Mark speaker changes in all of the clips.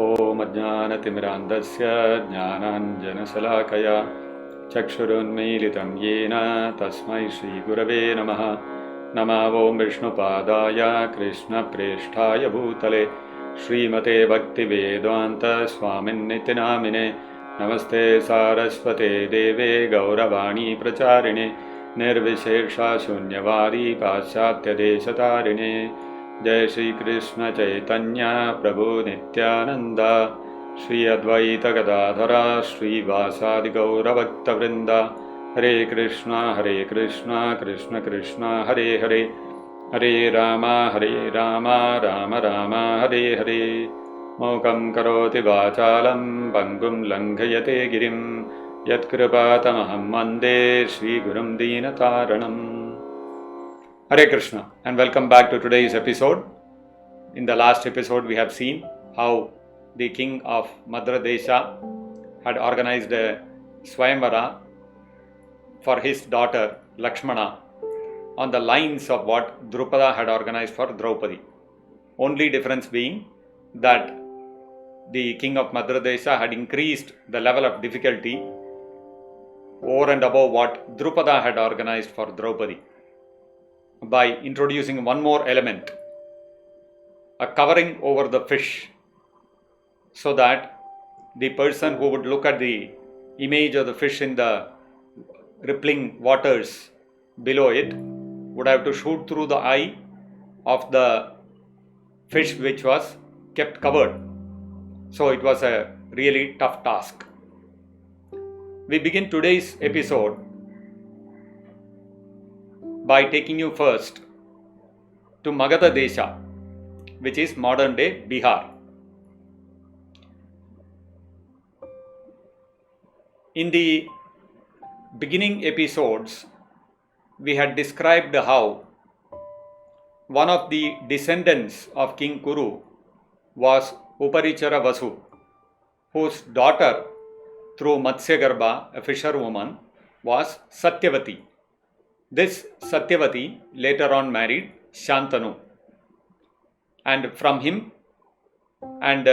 Speaker 1: ॐ अज्ञानतिमिरान्धस्य ज्ञानाञ्जनशलाकया चक्षुरुन्मीलितं येन तस्मै श्रीगुरवे नमः। नमः ॐ विष्णुपादाय कृष्णप्रेष्ठाय भूतले श्रीमते भक्तिवेदान्तस्वामिन्निति नामिने। नमस्ते सारस्वते देवे गौरवाणी प्रचारिणे निर्विशेषशून्यवादी पाश्चात्यदेशतारिणे। जय श्री कृष्ण चैतन्य प्रभु नित्यानंद श्री अद्वैत गदाधर श्रीवासादि गौरभक्तवृंद। हरे कृष्ण कृष्ण कृष्ण हरे हरे, हरे राम राम राम हरे हरे। मूकं करोति वाचालं पंगुं लंघयते गिरिं यत्कृपातमहं वन्दे श्रीगुरुं दीनतारणम्। Hare Krishna and welcome back to today's episode. In the last episode we have seen how the king of Madra Desha had organized a Swayamvara for his daughter Lakshmana on the lines of what Drupada had organized for Draupadi. Only difference being that the king of Madra Desha had increased the level of difficulty over and above what Drupada had organized for Draupadi, by introducing one more element, a covering over the fish, so that the person who would look at the image of the fish in the rippling waters below it would have to shoot through the eye of the fish which was kept covered. So it was a really tough task. We begin today's episode by taking you first to Magadha Desha, which is modern day Bihar. In the beginning episodes, we had described how one of the descendants of King Kuru was Uparichara Vasu, whose daughter through Matsyagarbha, a fisherwoman, was Satyavati. This Satyavati later on married Shantanu, and from him and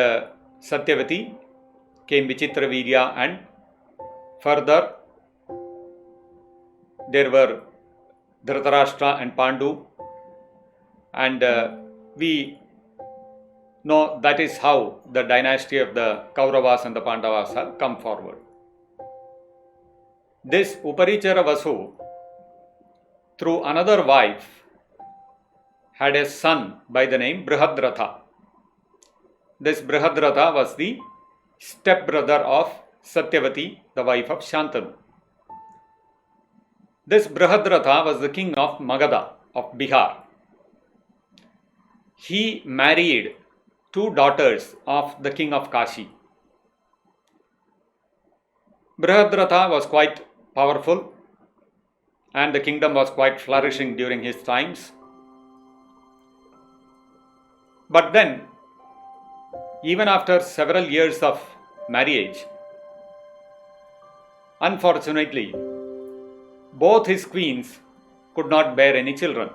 Speaker 1: Satyavati came Vichitravirya, and further there were Dhritarashtra and Pandu, and we know that is how the dynasty of the Kauravas and the Pandavas have come forward. This Uparichara Vasu, through another wife, had a son by the name Brihadratha. This Brihadratha was the stepbrother of Satyavati, the wife of Shantanu. This Brihadratha was the king of Magadha of Bihar. He married two daughters of the king of Kashi. Brihadratha was quite powerful, and the kingdom was quite flourishing during his times. But then, even after several years of marriage, unfortunately, both his queens could not bear any children.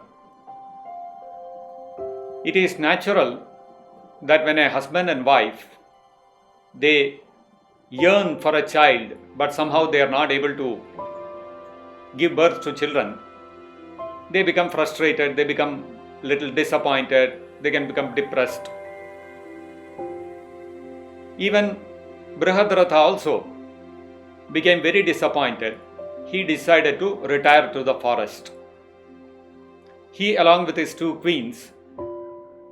Speaker 1: It is natural that when a husband and wife, they yearn for a child, but somehow they are not able to give birth to children, they become frustrated, they become little disappointed, they can become depressed. Even Brihadratha also became very disappointed. He decided to retire to the forest. He, along with his two queens,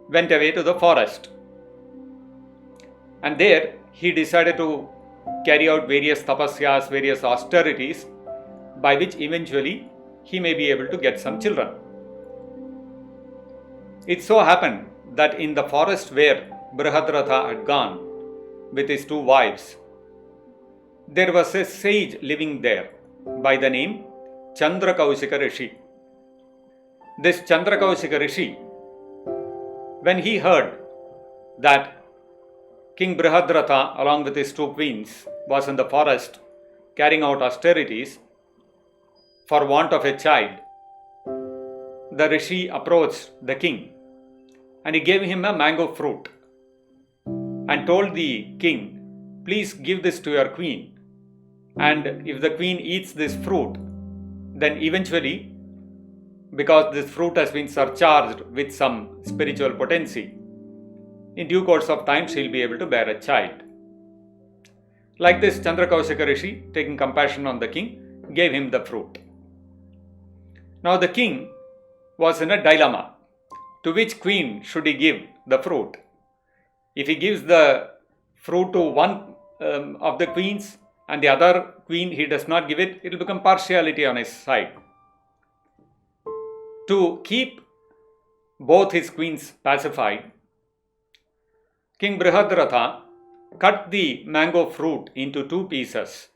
Speaker 1: went away to the forest, and there he decided to carry out various tapasyas, various austerities, by which eventually he may be able to get some children. It so happened that in the forest where Brihadratha had gone with his two wives, there was a sage living there by the name Chandrakaushika Rishi. This Chandrakaushika Rishi, when he heard that King Brihadratha along with his two queens was in the forest carrying out austerities for want of a child, the Rishi approached the king and he gave him a mango fruit and told the king, please give this to your queen. And if the queen eats this fruit, then eventually, because this fruit has been surcharged with some spiritual potency, in due course of time she'll be able to bear a child. Like this, Chandrakaushika Rishi, taking compassion on the king, gave him the fruit. Now the king was in a dilemma. To which queen should he give the fruit? If he gives the fruit to one of the queens and the other queen he does not give it, it will become partiality on his side. To keep both his queens pacified, King Brihadratha cut the mango fruit into 2 pieces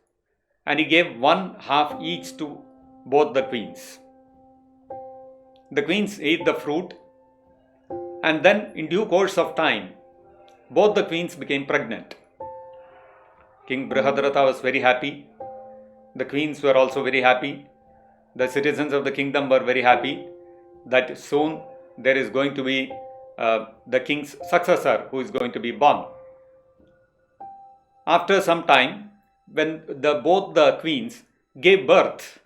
Speaker 1: and he gave 1/2 each to both the queens. The queens ate the fruit, and then in due course of time, both the queens became pregnant. King Brihadratha was very happy. The queens were also very happy. The citizens of the kingdom were very happy that soon there is going to be the king's successor who is going to be born. After some time, when both the queens gave birth,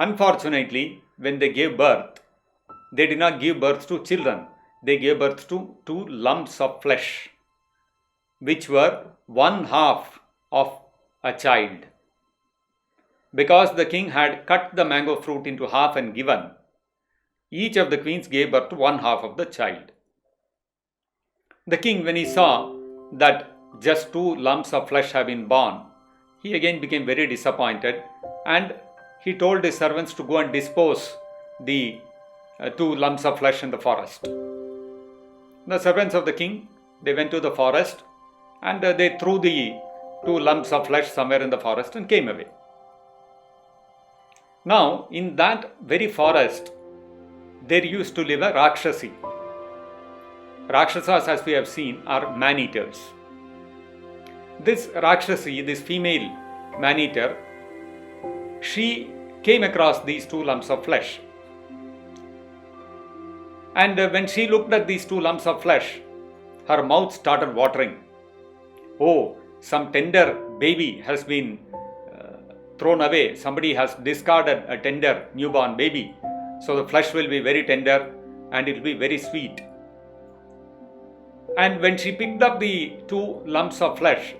Speaker 1: unfortunately, when they gave birth, they did not give birth to children. They gave birth to 2 lumps of flesh, which were 1/2 of a child. Because the king had cut the mango fruit into half and given, each of the queens gave birth to 1/2 of the child. The king, when he saw that just 2 lumps of flesh have been born, he again became very disappointed, and he told his servants to go and dispose the 2 lumps of flesh in the forest. The servants of the king, they went to the forest and they threw the 2 lumps of flesh somewhere in the forest and came away. Now, in that very forest, there used to live a Rakshasi. Rakshasas, as we have seen, are man-eaters. This Rakshasi, this female man-eater, she came across these 2 lumps of flesh. And when she looked at these 2 lumps of flesh, her mouth started watering. Oh, some tender baby has been thrown away. Somebody has discarded a tender newborn baby. So the flesh will be very tender and it will be very sweet. And when she picked up the 2 lumps of flesh,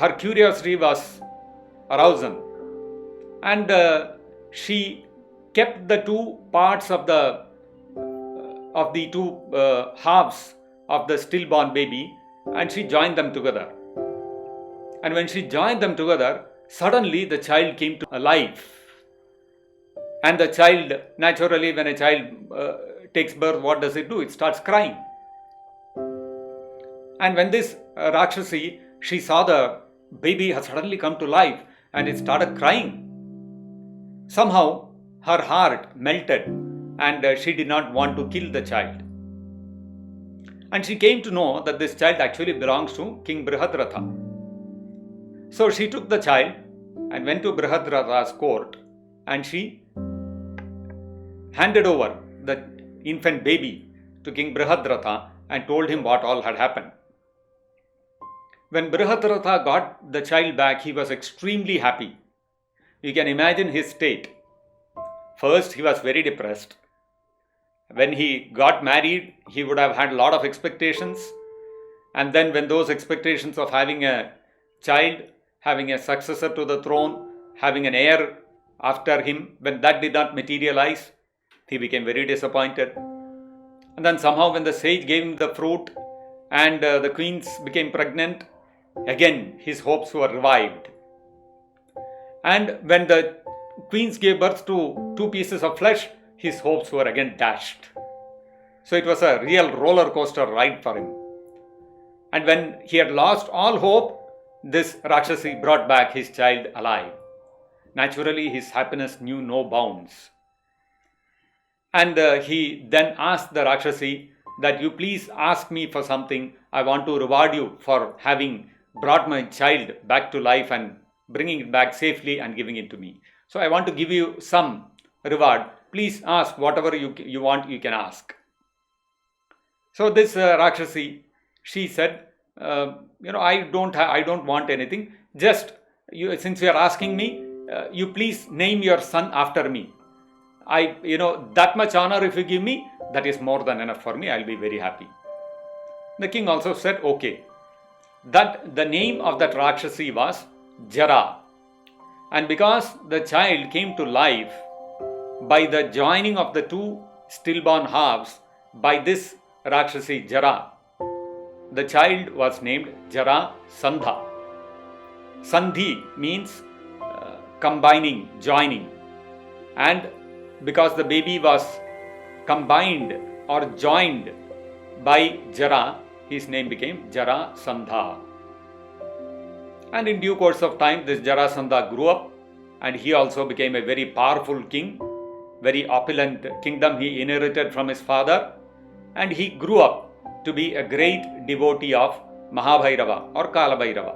Speaker 1: her curiosity was aroused, and she kept the 2 parts of the 2 halves of the stillborn baby, and she joined them together. And when she joined them together, suddenly the child came to life. And the child, naturally, when a child takes birth, what does it do? It starts crying. And when this Rakshasi, she saw the baby has suddenly come to life and it started crying. Somehow her heart melted and she did not want to kill the child. And she came to know that this child actually belongs to King Brihadratha. So she took the child and went to Brihadratha's court and she handed over the infant baby to King Brihadratha and told him what all had happened. When Brihadratha got the child back, he was extremely happy. You can imagine his state. First, he was very depressed. When he got married, he would have had a lot of expectations. And then when those expectations of having a child, having a successor to the throne, having an heir after him, when that did not materialize, he became very disappointed. And then somehow when the sage gave him the fruit and the queens became pregnant, again his hopes were revived. And when the queens gave birth to 2 pieces of flesh, his hopes were again dashed. So it was a real roller coaster ride for him. And when he had lost all hope, this Rakshasi brought back his child alive. Naturally, his happiness knew no bounds. And he then asked the Rakshasi that you please ask me for something. I want to reward you for having brought my child back to life and bringing it back safely and giving it to me. So I want to give you some reward. Please ask whatever you want, you can ask. So this Rakshasi she said, I don't want anything. Just since you are asking me, you please name your son after me. That much honor if you give me, that is more than enough for me. I'll be very happy. The king also said, okay. That the name of that Rakshasi was Jara. And because the child came to life by the joining of the two stillborn halves by this Rakshasi Jara, the child was named Jara Sandha. Sandhi means combining, joining. And because the baby was combined or joined by Jara, his name became Jara Sandha. And in due course of time, this Jara Sandha grew up and he also became a very powerful king, very opulent kingdom he inherited from his father, and he grew up to be a great devotee of Mahabhairava or Kalabhairava.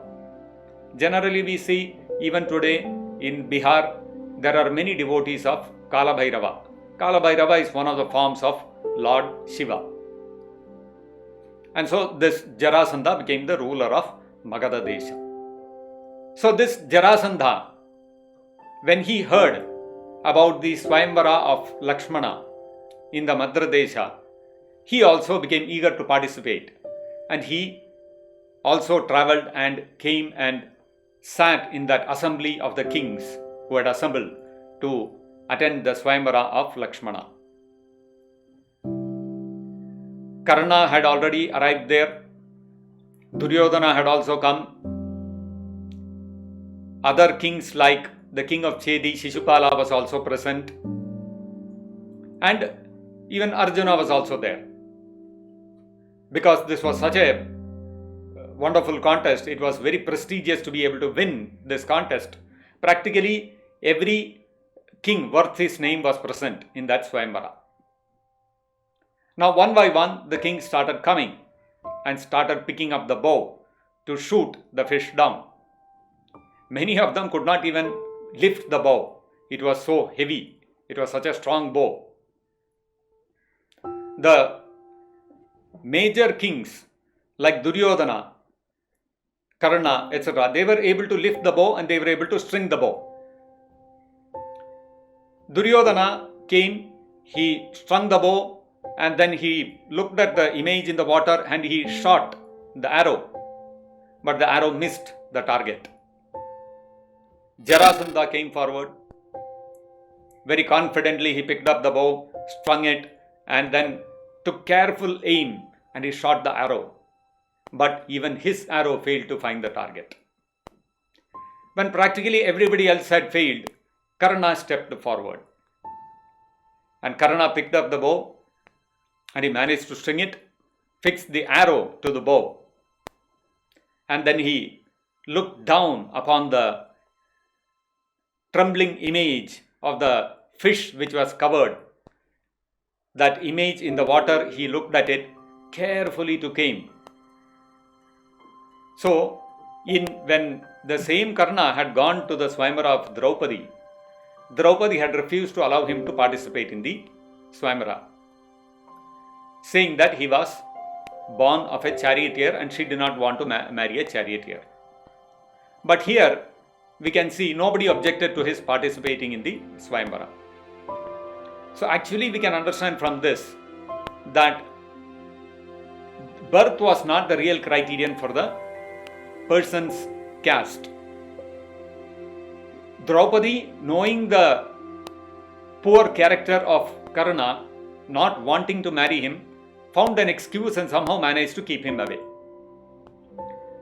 Speaker 1: Generally we see even today in Bihar, there are many devotees of Kalabhairava. Kalabhairava is one of the forms of Lord Shiva. And so this Jarasandha became the ruler of Magadha Desha. So this Jarasandha, when he heard about the Swayamvara of Lakshmana in the Madhya Desha, he also became eager to participate. And he also travelled and came and sat in that assembly of the kings who had assembled to attend the Swayamvara of Lakshmana. Karna had already arrived there. Duryodhana had also come. Other kings like the king of Chedi, Shishupala was also present. And even Arjuna was also there. Because this was such a wonderful contest, it was very prestigious to be able to win this contest. Practically every king worth his name was present in that Swayamvara. Now one by one the kings started coming and started picking up the bow to shoot the fish down. Many of them could not even lift the bow. It was so heavy. It was such a strong bow. The major kings like Duryodhana, Karna, etc., they were able to lift the bow and they were able to string the bow. Duryodhana came, he strung the bow, and then he looked at the image in the water and he shot the arrow. But the arrow missed the target. Jarasandha came forward. Very confidently he picked up the bow, strung it, and then took careful aim and he shot the arrow. But even his arrow failed to find the target. When practically everybody else had failed, Karna stepped forward. And Karna picked up the bow and he managed to string it, fixed the arrow to the bow. And then he looked down upon the trembling image of the fish which was covered. That image in the water, he looked at it carefully to came. So, when the same Karna had gone to the Swayamvara of Draupadi, Draupadi had refused to allow him to participate in the Swayamvara, saying that he was born of a charioteer and she did not want to marry a charioteer. But here we can see nobody objected to his participating in the Swayamvara. So actually we can understand from this that birth was not the real criterion for the person's caste. Draupadi, knowing the poor character of Karna, not wanting to marry him, found an excuse and somehow managed to keep him away.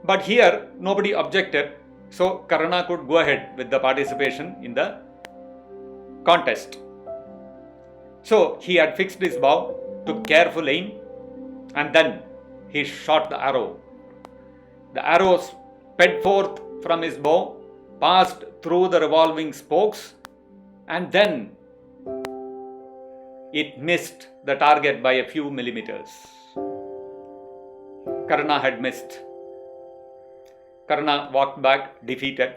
Speaker 1: But here nobody objected, so Karna could go ahead with the participation in the contest. So he had fixed his bow, took careful aim, and then he shot the arrow. The arrow sped forth from his bow, passed through the revolving spokes, and then it missed the target by a few millimeters. Karna had missed. Karna walked back defeated.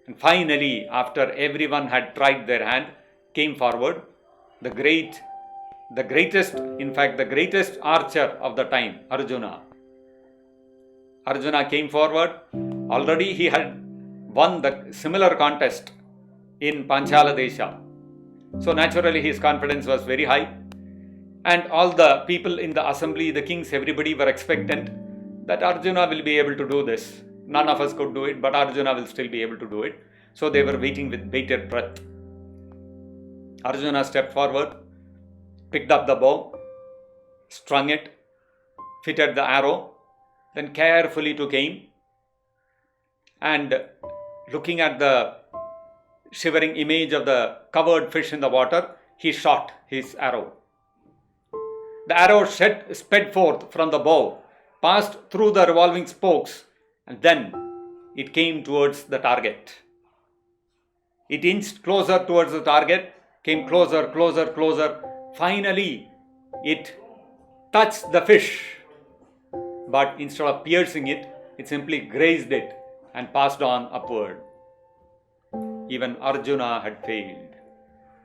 Speaker 1: And finally, after everyone had tried their hand, came forward the greatest archer of the time, Arjuna. Arjuna came forward. Already he had won the similar contest in Panchala Desha. So naturally his confidence was very high. And all the people in the assembly, the kings, everybody were expectant that Arjuna will be able to do this. None of us could do it, but Arjuna will still be able to do it. So they were waiting with bated breath. Arjuna stepped forward, picked up the bow, strung it, fitted the arrow, then carefully took aim, and looking at the shivering image of the covered fish in the water, he shot his arrow. The arrow sped forth from the bow, passed through the revolving spokes, and then it came towards the target. It inched closer towards the target, came closer, closer, closer. Finally, it touched the fish, but instead of piercing it, it simply grazed it and passed on upward. Even Arjuna had failed.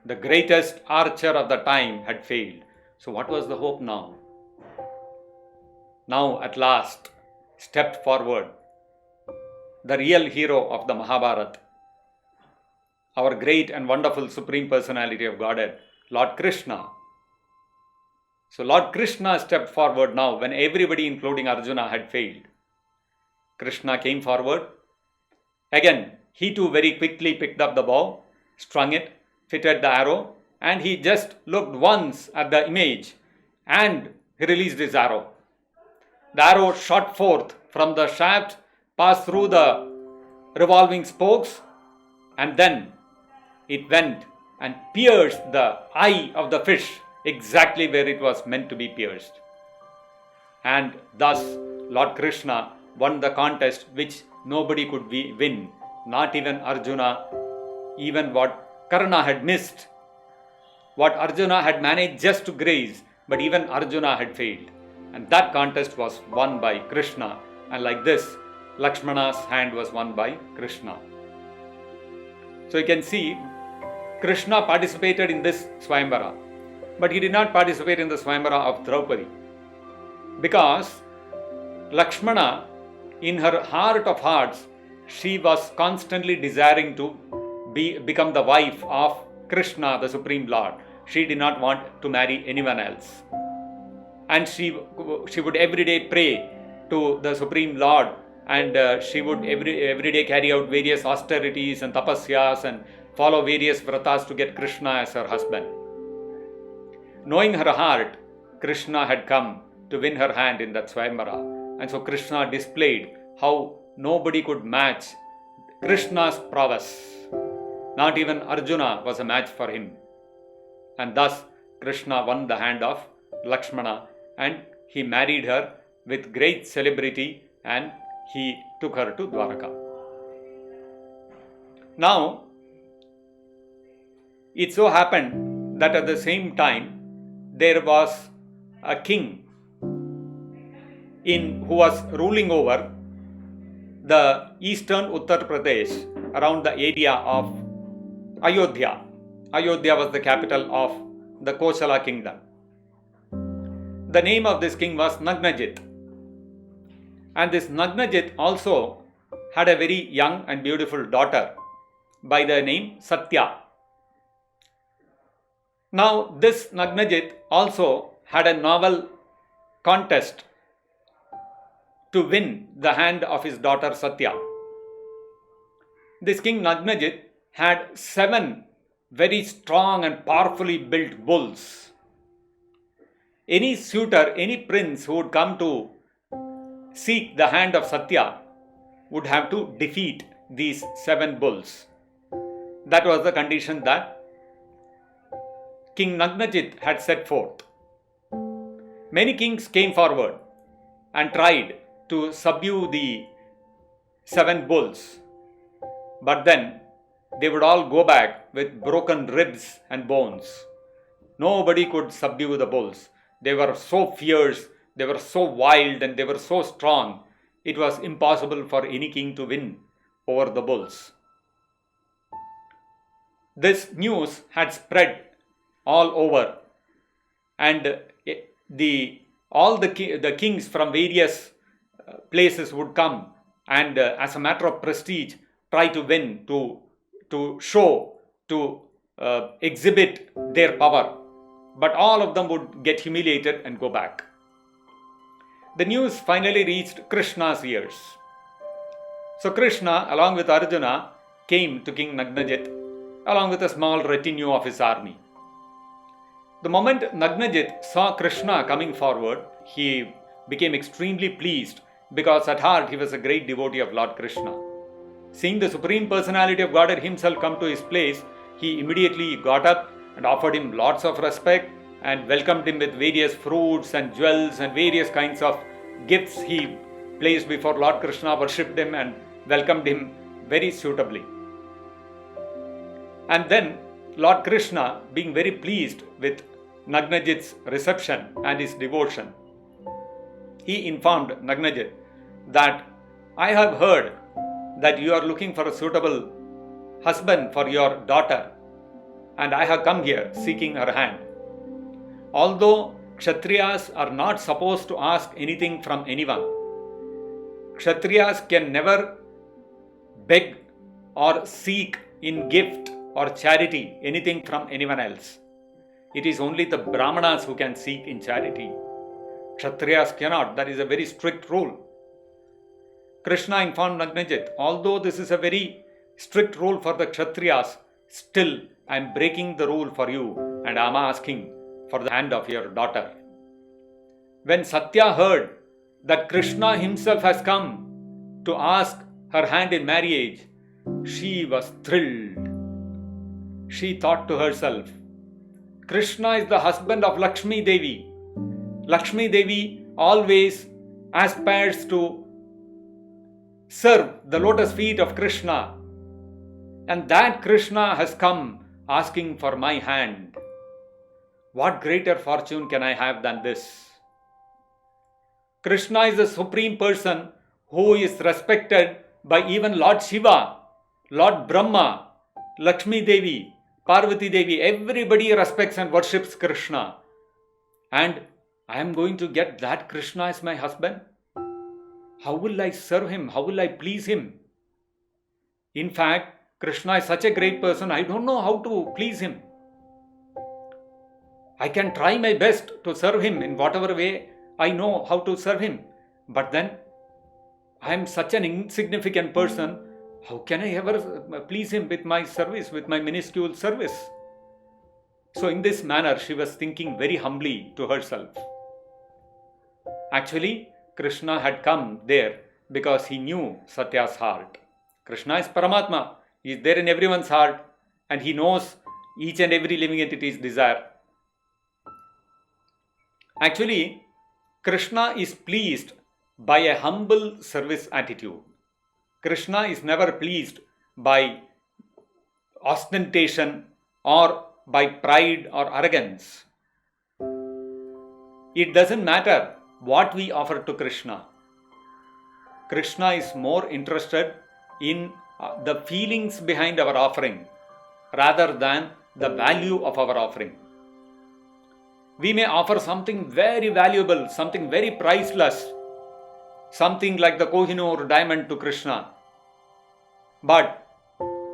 Speaker 1: The greatest archer of the time had failed. So what was the hope now? Now at last stepped forward the real hero of the Mahabharata, our great and wonderful Supreme Personality of Godhead, Lord Krishna. So Lord Krishna stepped forward now when everybody, including Arjuna, had failed. Krishna came forward. Again, he too very quickly picked up the bow, strung it, fitted the arrow, and he just looked once at the image and he released his arrow. The arrow shot forth from the shaft, passed through the revolving spokes, and then it went and pierced the eye of the fish exactly where it was meant to be pierced. And thus Lord Krishna won the contest which nobody could win, not even Arjuna. Even what Karna had missed, what Arjuna had managed just to graze, but even Arjuna had failed. And that contest was won by Krishna. And like this, Lakshmana's hand was won by Krishna. So you can see, Krishna participated in this Swayamvara, but he did not participate in the Swayamvara of Draupadi. Because Lakshmana, in her heart of hearts, she was constantly desiring to become the wife of Krishna, the Supreme Lord. She did not want to marry anyone else. And she would every day pray to the Supreme Lord, and she would every day carry out various austerities and tapasyas and follow various vratas to get Krishna as her husband. Knowing her heart, Krishna had come to win her hand in that Swayamvara. And so Krishna displayed how nobody could match Krishna's prowess. Not even Arjuna was a match for him. And thus Krishna won the hand of Lakshmana, and he married her with great celebrity, and he took her to Dwaraka. Now, it so happened that at the same time there was a king who was ruling over the eastern Uttar Pradesh around the area of Ayodhya. Ayodhya was the capital of the Kosala kingdom. The name of this king was Nagnajit. And this Nagnajit also had a very young and beautiful daughter by the name Satya. Now this Nagnajit also had a novel contest to win the hand of his daughter Satya. This king Nagnajit had 7 very strong and powerfully built bulls. Any suitor, any prince who would come to seek the hand of Satya would have to defeat these 7 bulls. That was the condition that King Nagnajit had set forth. Many kings came forward and tried to subdue the 7 bulls, but then they would all go back with broken ribs and bones. Nobody could subdue the bulls. They were so fierce, they were so wild, and they were so strong. It was impossible for any king to win over the bulls. This news had spread all over, and the kings from various places would come and as a matter of prestige try to win, to show, to exhibit their power. But all of them would get humiliated and go back. The news finally reached Krishna's ears. So Krishna, along with Arjuna, came to King Nagnajit, along with a small retinue of his army. The moment Nagnajit saw Krishna coming forward, he became extremely pleased because at heart he was a great devotee of Lord Krishna. Seeing the Supreme Personality of Godhead himself come to his place, he immediately got up and offered him lots of respect and welcomed him with various fruits and jewels and various kinds of gifts he placed before Lord Krishna, worshipped him and welcomed him very suitably. And then Lord Krishna, being very pleased with Nagnajit's reception and his devotion, he informed Nagnajit that I have heard that you are looking for a suitable husband for your daughter, and I have come here seeking her hand. Although Kshatriyas are not supposed to ask anything from anyone, Kshatriyas can never beg or seek in gift or charity anything from anyone else. It is only the Brahmanas who can seek in charity. Kshatriyas cannot. That is a very strict rule. Krishna informed Nagnajit, although this is a very strict rule for the Kshatriyas, still I am breaking the rule for you and I am asking for the hand of your daughter. When Satya heard that Krishna himself has come to ask her hand in marriage, she was thrilled. She thought to herself, Krishna is the husband of Lakshmi Devi. Lakshmi Devi always aspires to serve the lotus feet of Krishna, and that Krishna has come asking for my hand. What greater fortune can I have than this? Krishna is the supreme person who is respected by even Lord Shiva, Lord Brahma, Lakshmi Devi, Parvati Devi. Everybody respects and worships Krishna. And I am going to get that Krishna as my husband? How will I serve him? How will I please him? In fact, Krishna is such a great person, I don't know how to please him. I can try my best to serve him in whatever way I know how to serve him. But then, I am such an insignificant person. How can I ever please him with my service, with my minuscule service? So in this manner, she was thinking very humbly to herself. Actually, Krishna had come there because he knew Satya's heart. Krishna is Paramatma. He is there in everyone's heart and he knows each and every living entity's desire. Actually, Krishna is pleased by a humble service attitude. Krishna is never pleased by ostentation or by pride or arrogance. It doesn't matter what we offer to Krishna. Krishna is more interested in the feelings behind our offering rather than the value of our offering. We may offer something very valuable, something very priceless, something like the Kohinoor diamond to Krishna. But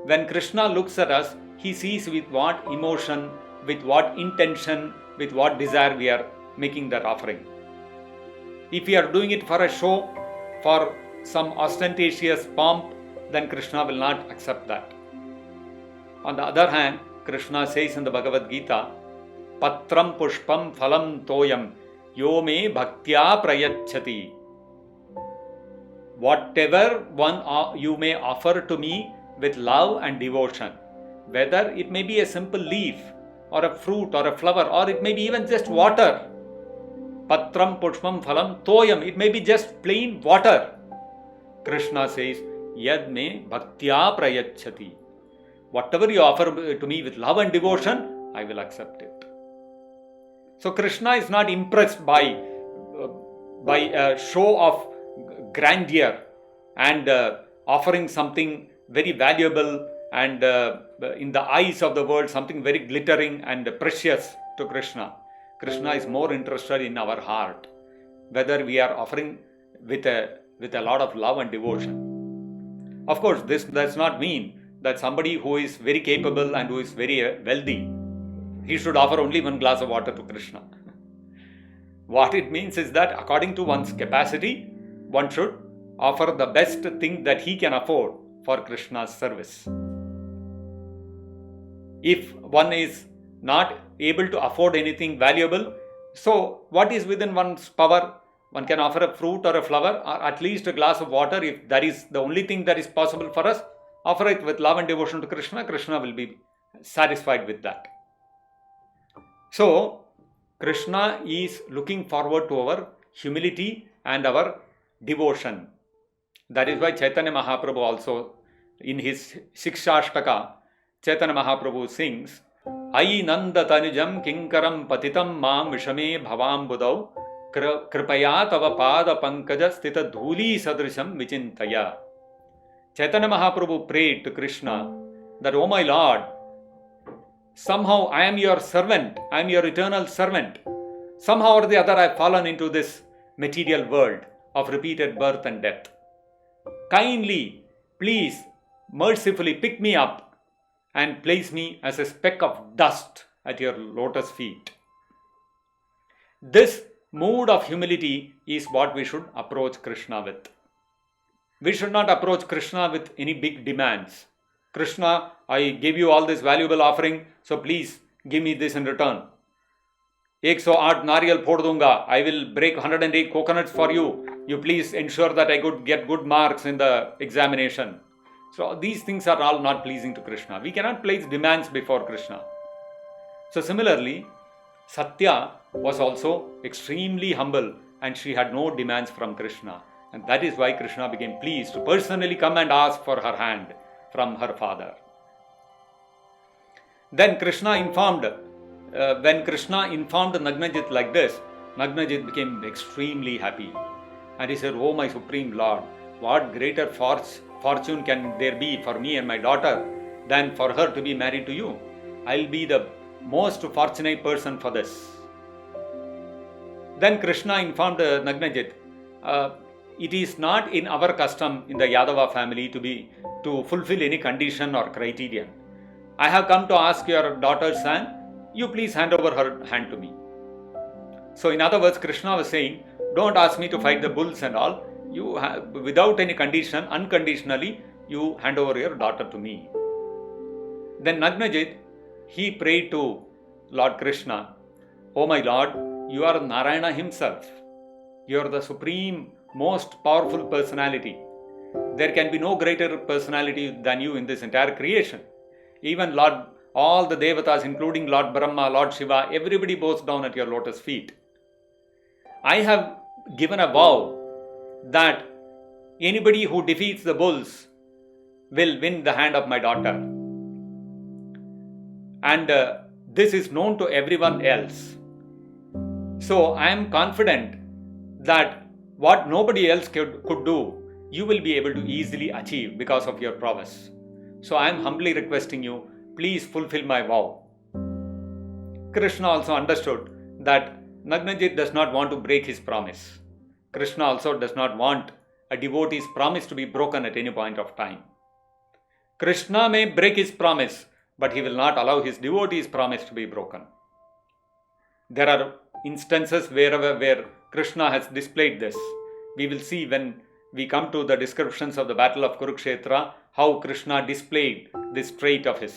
Speaker 1: when Krishna looks at us, he sees with what emotion, with what intention, with what desire we are making that offering. If we are doing it for a show, for some ostentatious pomp, then Krishna will not accept that. On the other hand, Krishna says in the Bhagavad Gita, Patram pushpam phalam toyam yo me bhaktya prayachati. Whatever one you may offer to me with love and devotion, whether it may be a simple leaf or a fruit or a flower or it may be even just water. Patram pushpam phalam toyam, it may be just plain water. Krishna says, Yad me bhaktya prayachati. Whatever you offer to me with love and devotion, I will accept it. So Krishna is not impressed by a show of grandeur and offering something very valuable and in the eyes of the world something very glittering and precious to Krishna. Krishna is more interested in our heart, whether we are offering with a with a lot of love and devotion. Of course, this does not mean that somebody who is very capable and who is very wealthy, he should offer only one glass of water to Krishna. What it means is that according to one's capacity, one should offer the best thing that he can afford for Krishna's service. If one is not able to afford anything valuable, so what is within one's power? One can offer a fruit or a flower or at least a glass of water. If that is the only thing that is possible for us, offer it with love and devotion to Krishna. Krishna will be satisfied with that. So, Krishna is looking forward to our humility and our devotion. That is why Chaitanya Mahaprabhu also, in his Shikshashtaka, Chaitanya Mahaprabhu sings, Ai Nanda Tanujam Kinkaram Patitam Mam Vishame Bhavam Budau Kripaya Tava Pada Pankaja Stita Dhuli Sadrisham Vichintaya. Chaitanya Mahaprabhu prayed to Krishna that, O my Lord, somehow I am your servant, I am your eternal servant. Somehow or the other I have fallen into this material world of repeated birth and death. Kindly, please, mercifully pick me up and place me as a speck of dust at your lotus feet. This mood of humility is what we should approach Krishna with. We should not approach Krishna with any big demands. Krishna, I give you all this valuable offering, so please give me this in return. 108 nariyal phod dunga. I will break 108 coconuts for you. You please ensure that I could get good marks in the examination. So these things are all not pleasing to Krishna. We cannot place demands before Krishna. So similarly, Satya was also extremely humble and she had no demands from Krishna. And that is why Krishna became pleased to personally come and ask for her hand from her father. Then Krishna informed, when Krishna informed Nagnajit like this, Nagnajit became extremely happy. And he said, Oh my Supreme Lord, what greater fortune can there be for me and my daughter than for her to be married to you? I'll be the most fortunate person for this. Then Krishna informed Nagnajit, it is not in our custom in the Yadava family to fulfill any condition or criterion. I have come to ask your daughter's hand, you please hand over her hand to me. So in other words, Krishna was saying, don't ask me to fight the bulls and all. You without any condition, unconditionally, you hand over your daughter to me. Then Nagnajit, he prayed to Lord Krishna, Oh my Lord, you are Narayana himself. You are the supreme, most powerful personality. There can be no greater personality than you in this entire creation. Even Lord, all the Devatas, including Lord Brahma, Lord Shiva, everybody bows down at your lotus feet. I have given a vow that anybody who defeats the bulls will win the hand of my daughter. And this is known to everyone else. So I am confident that what nobody else could do, you will be able to easily achieve because of your prowess. So I am humbly requesting you, please fulfill my vow. Krishna also understood that Nagnajit does not want to break his promise. Krishna also does not want a devotee's promise to be broken at any point of time. Krishna may break his promise, but he will not allow his devotee's promise to be broken. There are instances where Krishna has displayed this. We will see when we come to the descriptions of the battle of Kurukshetra, how Krishna displayed this trait of his.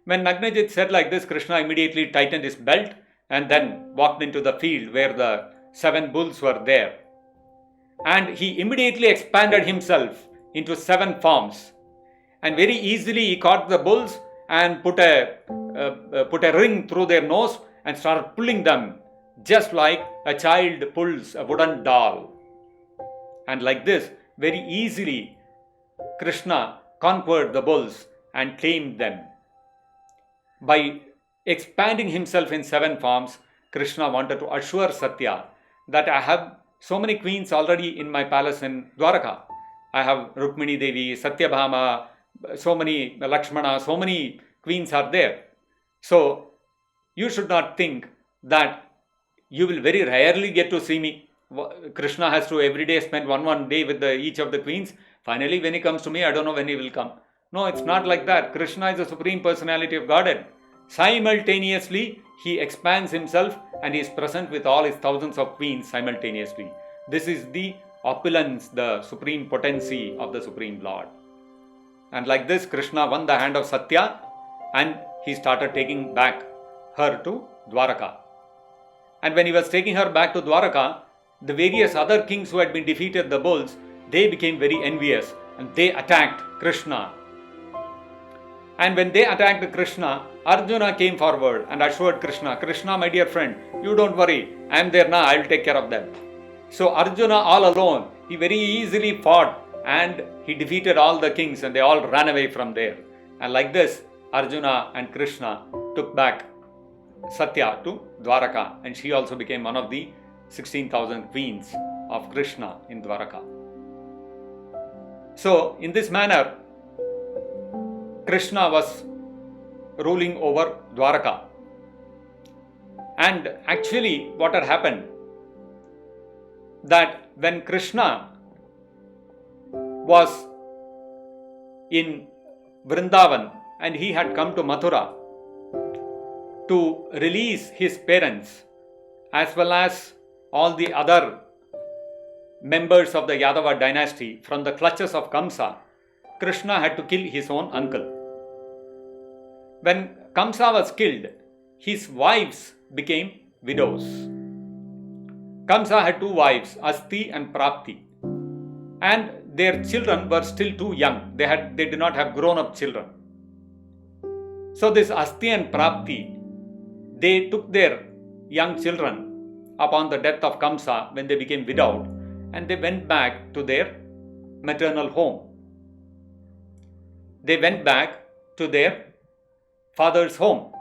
Speaker 1: When Nagnajit said like this, Krishna immediately tightened his belt and then walked into the field where the 7 bulls were there. And he immediately expanded himself into 7 forms. And very easily he caught the bulls and put a ring through their nose and started pulling them just like a child pulls a wooden doll. And like this, very easily, Krishna conquered the bulls and tamed them. By expanding himself in 7 forms, Krishna wanted to assure Satya that I have so many queens already in my palace in Dwaraka. I have Rukmini Devi, Satyabhama, so many Lakshmana, so many queens are there. So you should not think that you will very rarely get to see me. Krishna has to every day spend one day with each of the queens. Finally, when he comes to me, I don't know when he will come. No, it's not like that. Krishna is the Supreme Personality of Godhead. Simultaneously, he expands himself and he is present with all his thousands of queens simultaneously. This is the opulence, the supreme potency of the Supreme Lord. And like this, Krishna won the hand of Satya and he started taking back her to Dwaraka. And when he was taking her back to Dwaraka, the various other kings who had been defeated the bulls, they became very envious and they attacked Krishna. And when they attacked Krishna, Arjuna came forward and assured Krishna, Krishna, my dear friend, you don't worry, I am there now, I will take care of them. So Arjuna all alone, he very easily fought and he defeated all the kings and they all ran away from there. And like this, Arjuna and Krishna took back Satya to Dwaraka, and she also became one of the 16,000 queens of Krishna in Dwaraka. So in this manner, Krishna was ruling over Dwaraka. And actually what had happened, that when Krishna was in Vrindavan and he had come to Mathura to release his parents as well as all the other members of the Yadava dynasty from the clutches of Kamsa, Krishna had to kill his own uncle. When Kamsa was killed, his wives became widows. Kamsa had two wives, Asti and Prapti, and their children were still too young. They did not have grown-up children. So this Asti and Prapti, they took their young children upon the death of Kamsa when they became widowed, and they went back to their maternal home. They went back to their father's home.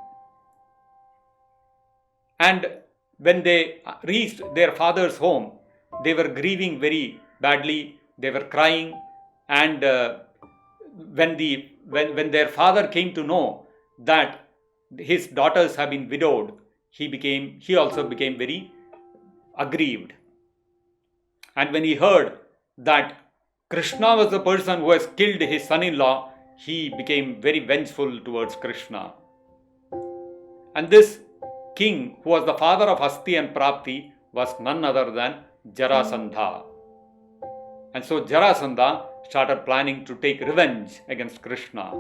Speaker 1: And when they reached their father's home, they were grieving very badly. They were crying, and when their father came to know that his daughters have been widowed, he also became very aggrieved. And when he heard that Krishna was the person who has killed his son-in-law, he became very vengeful towards Krishna. And this king, who was the father of Asti and Prapti, was none other than Jarasandha. And so Jarasandha started planning to take revenge against Krishna.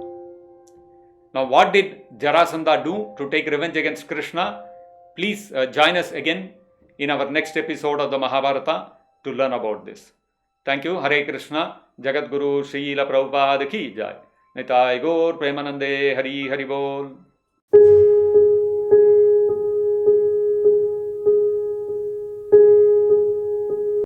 Speaker 1: Now what did Jarasandha do to take revenge against Krishna? Please join us again in our next episode of the Mahabharata to learn about this. Thank you. Hare Krishna. Jagat Guru Srila Prabhupada ki jai. Nitai Gaur Premanande Hari Hari Bol.